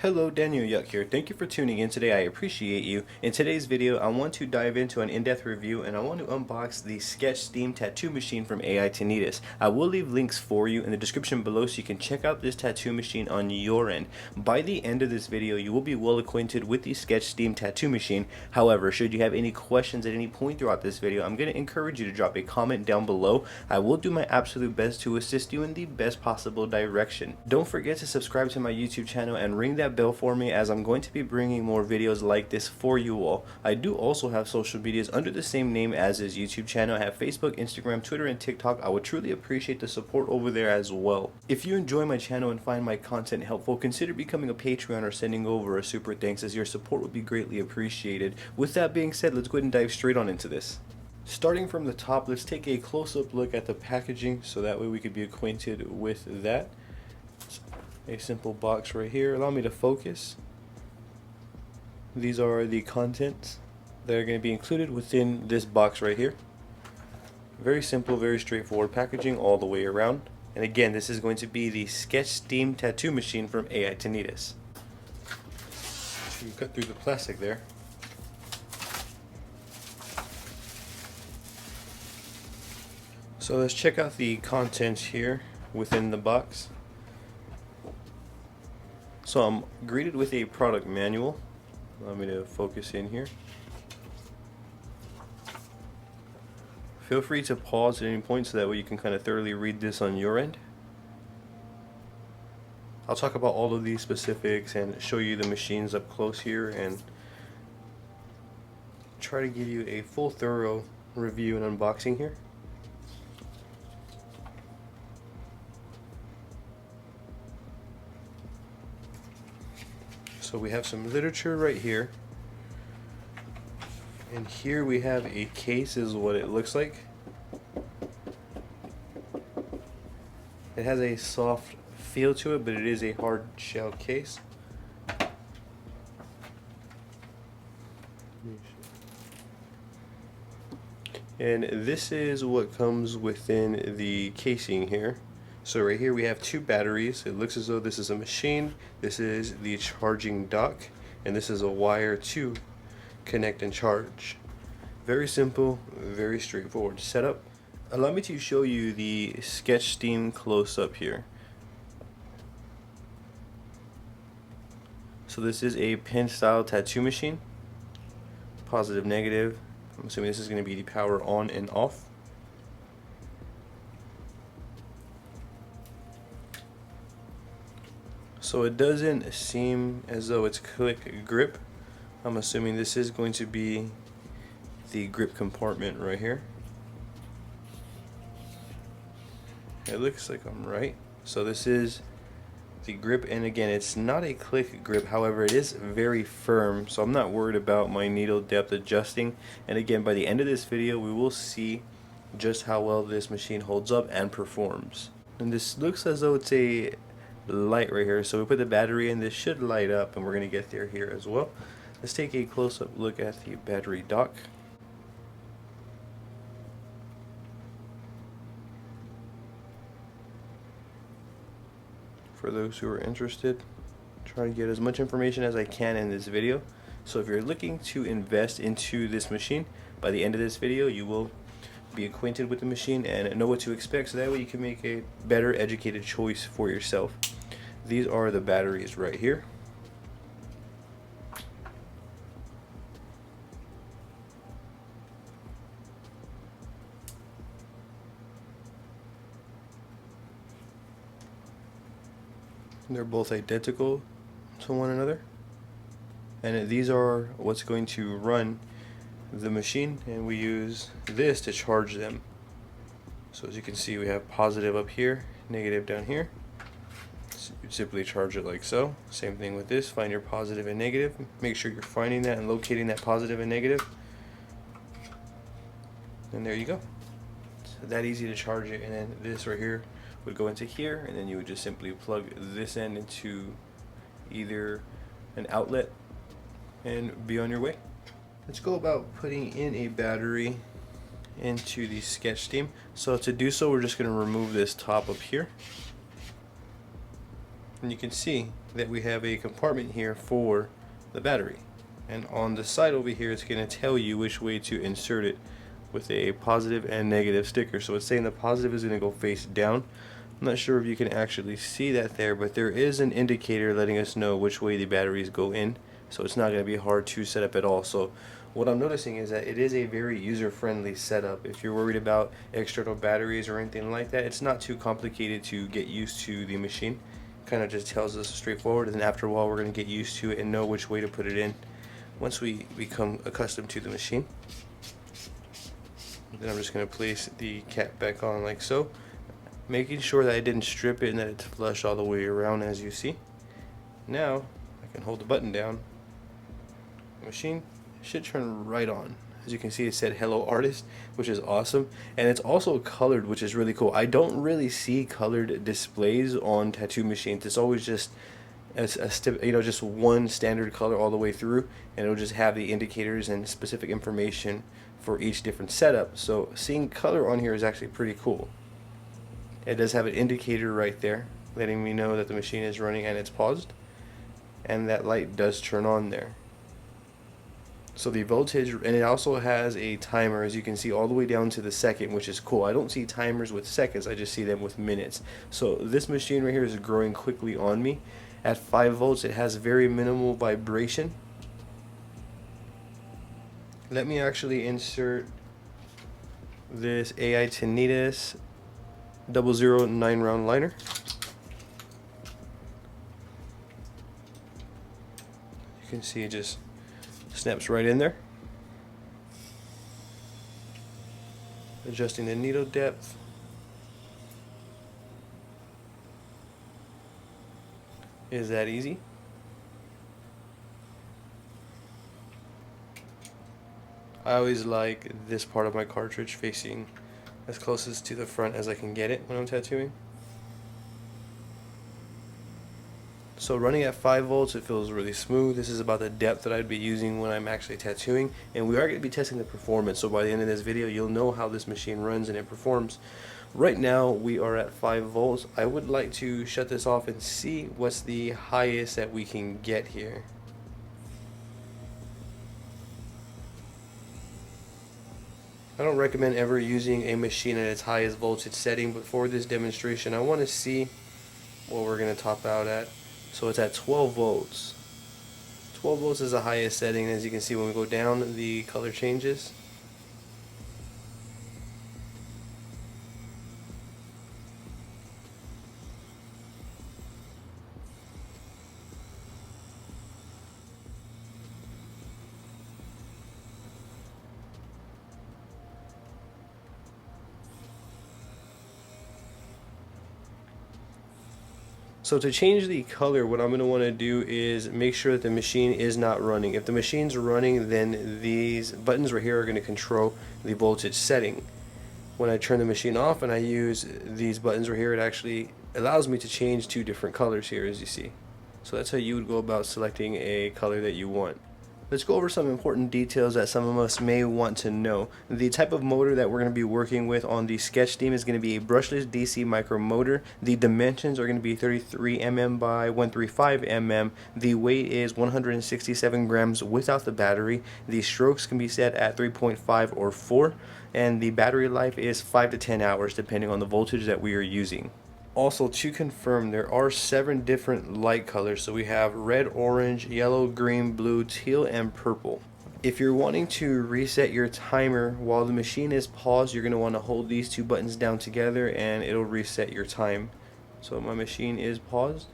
Hello, DANIELYUCK here. Thank you for tuning in today. I appreciate you. In today's video, I want to dive into an in-depth review and I want to unbox the Sketch Steam tattoo machine from Ai-Tenitas. I will leave links for you in the description below so you can check out this tattoo machine on your end. By the end of this video, you will be well acquainted with the Sketch Steam tattoo machine. However, should you have any questions at any point throughout this video, I'm going to encourage you to drop a comment down below. I will do my absolute best to assist you in the best possible direction. Don't forget to subscribe to my YouTube channel and ring that bell for me, as I'm going to be bringing more videos like this for you all. I do also have social medias under the same name as his YouTube channel. I have Facebook, Instagram, Twitter, and TikTok. I would truly appreciate the support over there as well. If you enjoy my channel and find my content helpful, consider becoming a Patreon or sending over a super thanks, as your support would be greatly appreciated. With that being said, let's go ahead and dive straight on into this. Starting from the top, let's take a close-up look at the packaging so that way we could be acquainted with that. A simple box right here. Allow me to focus. These are the contents that are going to be included within this box right here. Very simple, very straightforward packaging all the way around. And again, this is going to be the Sketch Steam tattoo machine from Ai-Tenitas. You cut through the plastic there. So let's check out the contents here within the box. So I'm greeted with a product manual. Allow me to focus in here. Feel free to pause at any point so that way you can kind of thoroughly read this on your end. I'll talk about all of these specifics and show you the machines up close here and try to give you a full thorough review and unboxing here. So we have some literature right here, and here we have a case is what it looks like. It has a soft feel to it, but it is a hard shell case. And this is what comes within the casing here. So right here we have two batteries. It looks as though this is a machine. This is the charging dock, and this is a wire to connect and charge. Very simple, very straightforward setup. Allow me to show you the Sketch Steam close-up here. So this is a pen style tattoo machine. Positive, negative. I'm assuming this is going to be the power on and off. So it doesn't seem as though it's click grip. I'm assuming this is going to be the grip compartment right here. It looks like I'm right. So this is the grip, and again, it's not a click grip, however it is very firm, so I'm not worried about my needle depth adjusting. And again, by the end of this video we will see just how well this machine holds up and performs. And this looks as though it's a light right here, so we put the battery in. This should light up, and we're going to get there here as well. Let's take a close-up look at the battery dock. For those who are interested, try to get as much information as I can in this video. So if you're looking to invest into this machine, by the end of this video you will be acquainted with the machine and know what to expect, so that way you can make a better educated choice for yourself. These are the batteries right here. They're both identical to one another, and these are what's going to run the machine, and we use this to charge them. So as you can see, we have positive up here, negative down here. So you simply charge it like so. Same thing with this. Find your positive and negative. Make sure you're finding that and locating that positive and negative. And there you go. So that easy to charge it. And then this right here would go into here, and then you would just simply plug this end into either an outlet and be on your way. Let's go about putting in a battery into the Sketch Steam. So to do so, we're just going to remove this top up here. And you can see that we have a compartment here for the battery. And on the side over here, it's going to tell you which way to insert it with a positive and negative sticker. So it's saying the positive is going to go face down. I'm not sure if you can actually see that there, but there is an indicator letting us know which way the batteries go in. So it's not going to be hard to set up at all. So what I'm noticing is that it is a very user-friendly setup. If you're worried about external batteries or anything like that, it's not too complicated to get used to the machine. Kind of just tells us straightforward, and then after a while we're going to get used to it and know which way to put it in once we become accustomed to the machine. Then I'm just going to place the cap back on like so, making sure that I didn't strip it and that it's flush all the way around, as you see. Now I can hold the button down. The machine should turn right on. As you can see, it said hello artist, which is awesome, and it's also colored, which is really cool. I don't really see colored displays on tattoo machines. It's always just just one standard color all the way through, and it'll just have the indicators and specific information for each different setup. So seeing color on here is actually pretty cool. It does have an indicator right there letting me know that the machine is running and it's paused, and that light does turn on there. So the voltage, and it also has a timer, as you can see, all the way down to the second, which is cool. I don't see timers with seconds, I just see them with minutes. So this machine right here is growing quickly on me. At 5 volts, it has very minimal vibration. Let me actually insert this Ai-Tenitas 00 9-round liner. You can see it just snaps right in there. Adjusting the needle depth. Is that easy? I always like this part of my cartridge facing as closest to the front as I can get it when I'm tattooing. So running at 5 volts, it feels really smooth. This is about the depth that I'd be using when I'm actually tattooing, and we are going to be testing the performance. So by the end of this video, you'll know how this machine runs and it performs. Right now we are at 5 volts. I would like to shut this off and see what's the highest that we can get here. I don't recommend ever using a machine at its highest voltage setting, but for this demonstration I want to see what we're going to top out at. So it's at 12 volts. 12 volts is the highest setting, and as you can see when we go down, the color changes. So to change the color, what I'm going to want to do is make sure that the machine is not running. If the machine's running, then these buttons right here are going to control the voltage setting. When I turn the machine off and I use these buttons right here, it actually allows me to change 2 different colors here, as you see. So that's how you would go about selecting a color that you want. Let's go over some important details that some of us may want to know. The type of motor that we're going to be working with on the sketch steam is going to be a brushless DC micro motor. The dimensions are going to be 33 mm by 135 mm. The weight is 167 grams without the battery. The strokes can be set at 3.5 or 4, and the battery life is 5 to 10 hours depending on the voltage that we are using. Also, to confirm, there are 7 different light colors. So we have red, orange, yellow, green, blue, teal, and purple. If you're wanting to reset your timer while the machine is paused, you're going to want to hold these 2 buttons down together and it'll reset your time. So my machine is paused.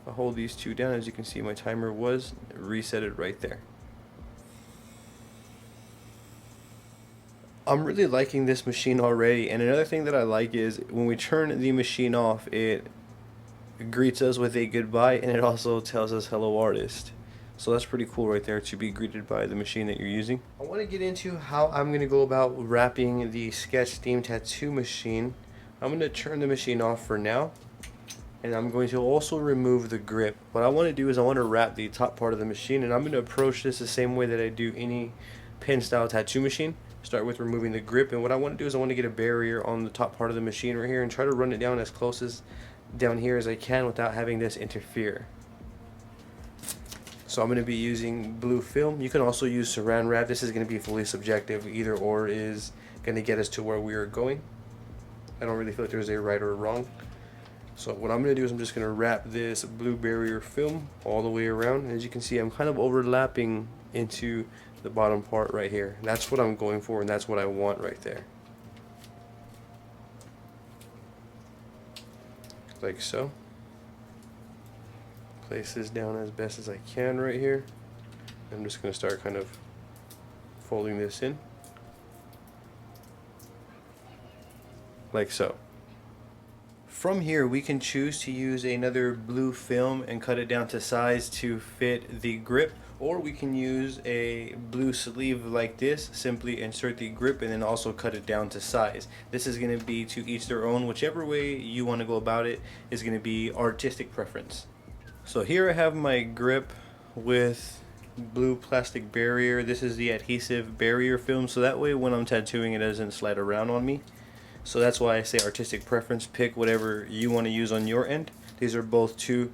If I hold these 2 down, as you can see, my timer was resetted right there. I'm really liking this machine already, and another thing that I like is when we turn the machine off, it greets us with a goodbye, and it also tells us hello artist. So that's pretty cool right there, to be greeted by the machine that you're using. I want to get into how I'm going to go about wrapping the sketch steam tattoo machine. I'm going to turn the machine off for now, and I'm going to also remove the grip. What I want to do is I want to wrap the top part of the machine, and I'm going to approach this the same way that I do any pen style tattoo machine. Start with removing the grip, and what I want to do is I want to get a barrier on the top part of the machine right here and try to run it down as close as down here as I can without having this interfere. So I'm going to be using blue film. You can also use saran wrap. This is going to be fully subjective. Either or is going to get us to where we are going. I don't really feel like there's a right or a wrong. So what I'm going to do is I'm just going to wrap this blue barrier film all the way around. As you can see, I'm kind of overlapping into the bottom part right here. That's what I'm going for, and that's what I want right there. Like so. Place this down as best as I can right here. I'm just going to start kind of folding this in. Like so. From here we can choose to use another blue film and cut it down to size to fit the grip, or we can use a blue sleeve like this, simply insert the grip and then also cut it down to size. This is going to be to each their own. Whichever way you want to go about it is going to be artistic preference. So here I have my grip with blue plastic barrier. This is the adhesive barrier film, so that way when I'm tattooing it doesn't slide around on me. So that's why I say artistic preference. Pick whatever you want to use on your end. These are both two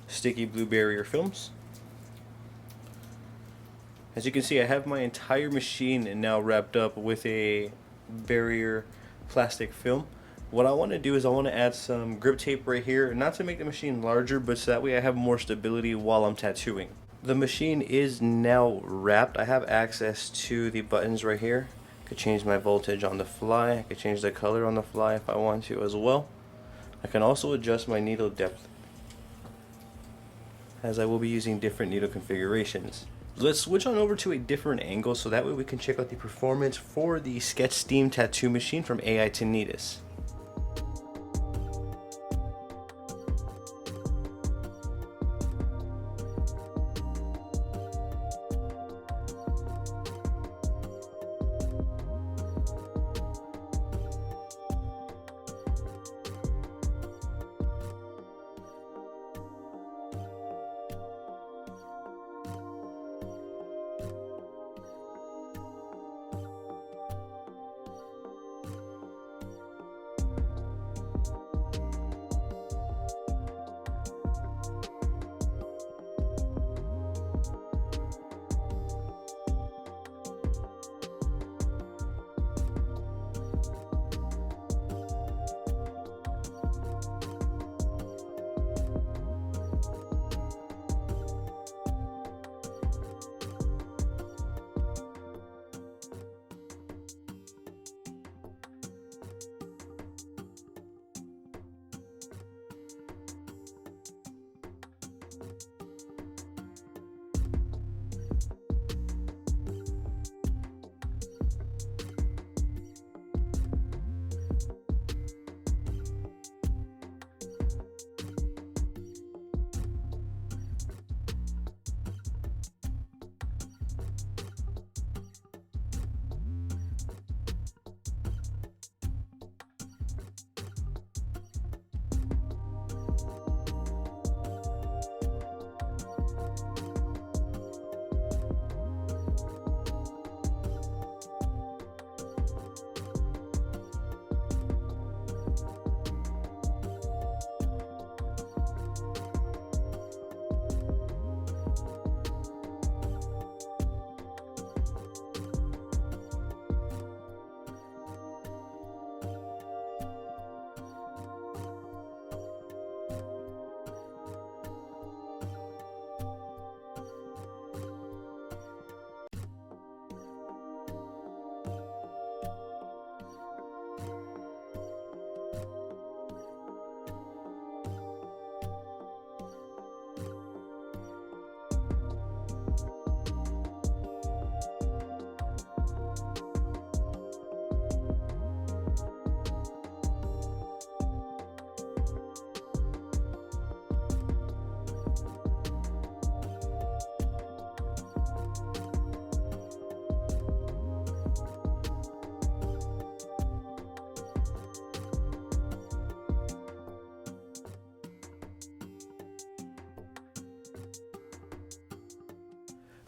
sticky blue barrier films. As you can see, I have my entire machine now wrapped up with a barrier plastic film. What I want to do is I want to add some grip tape right here, not to make the machine larger, but so that way I have more stability while I'm tattooing. The machine is now wrapped. I have access to the buttons right here. I could change my voltage on the fly. I could change the color on the fly if I want to as well. I can also adjust my needle depth, as I will be using different needle configurations. Let's switch on over to a different angle so that way we can check out the performance for the Sketch Steam Tattoo Machine from Ai-Tenitas.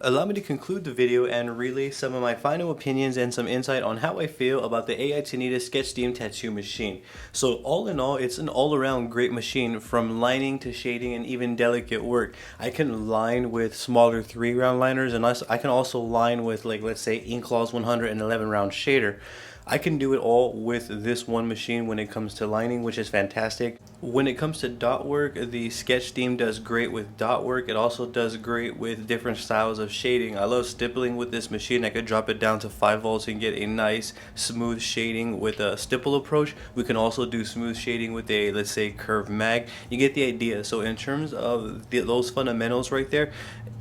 Allow me to conclude the video and relay some of my final opinions and some insight on how I feel about the Ai-Tenitas Sketch Steam Tattoo machine. So all in all, it's an all-around great machine, from lining to shading and even delicate work. I can line with smaller 3-round liners, and I can also line with, like, let's say Inkfloss 111 round shader. I can do it all with this one machine when it comes to lining, which is fantastic. When it comes to dot work, the Sketch Steam does great with dot work. It also does great with different styles of shading. I love stippling with this machine. I could drop it down to 5 volts and get a nice smooth shading with a stipple approach. We can also do smooth shading with a, let's say, curved mag. You get the idea. So in terms of those fundamentals right there,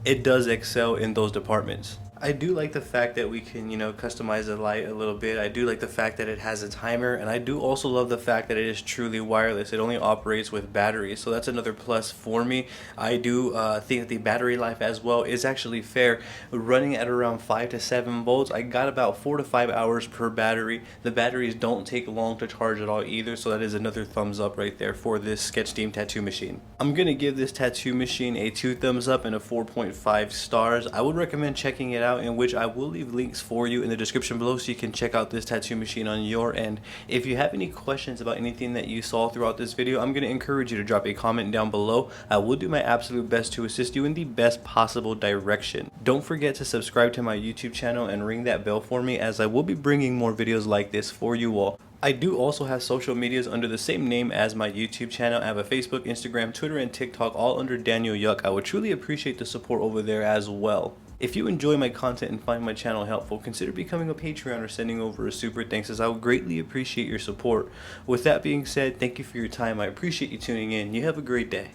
it does excel in those departments. I do like the fact that we can, customize the light a little bit. I do like the fact that it has a timer, and I do also love the fact that it is truly wireless. It only operates with batteries, so that's another plus for me. I do think that the battery life as well is actually fair. Running at around 5 to 7 volts, I got about 4 to 5 hours per battery. The batteries don't take long to charge at all either, so that is another thumbs up right there for this Sketch Steam tattoo machine. I'm gonna give this tattoo machine a 2 thumbs up and a 4.5 stars. I would recommend checking it out, in which I will leave links for you in the description below so you can check out this tattoo machine on your end. If you have any questions about anything that you saw throughout this video, I'm going to encourage you to drop a comment down below. I will do my absolute best to assist you in the best possible direction. Don't forget to subscribe to my YouTube channel and ring that bell for me, as I will be bringing more videos like this for you all. I do also have social medias under the same name as my YouTube channel. I have a Facebook, Instagram, Twitter, and TikTok, all under DANIELYUCK. I would truly appreciate the support over there as well. If you enjoy my content and find my channel helpful, consider becoming a Patreon or sending over a super thanks, as I would greatly appreciate your support. With that being said, thank you for your time. I appreciate you tuning in. You have a great day.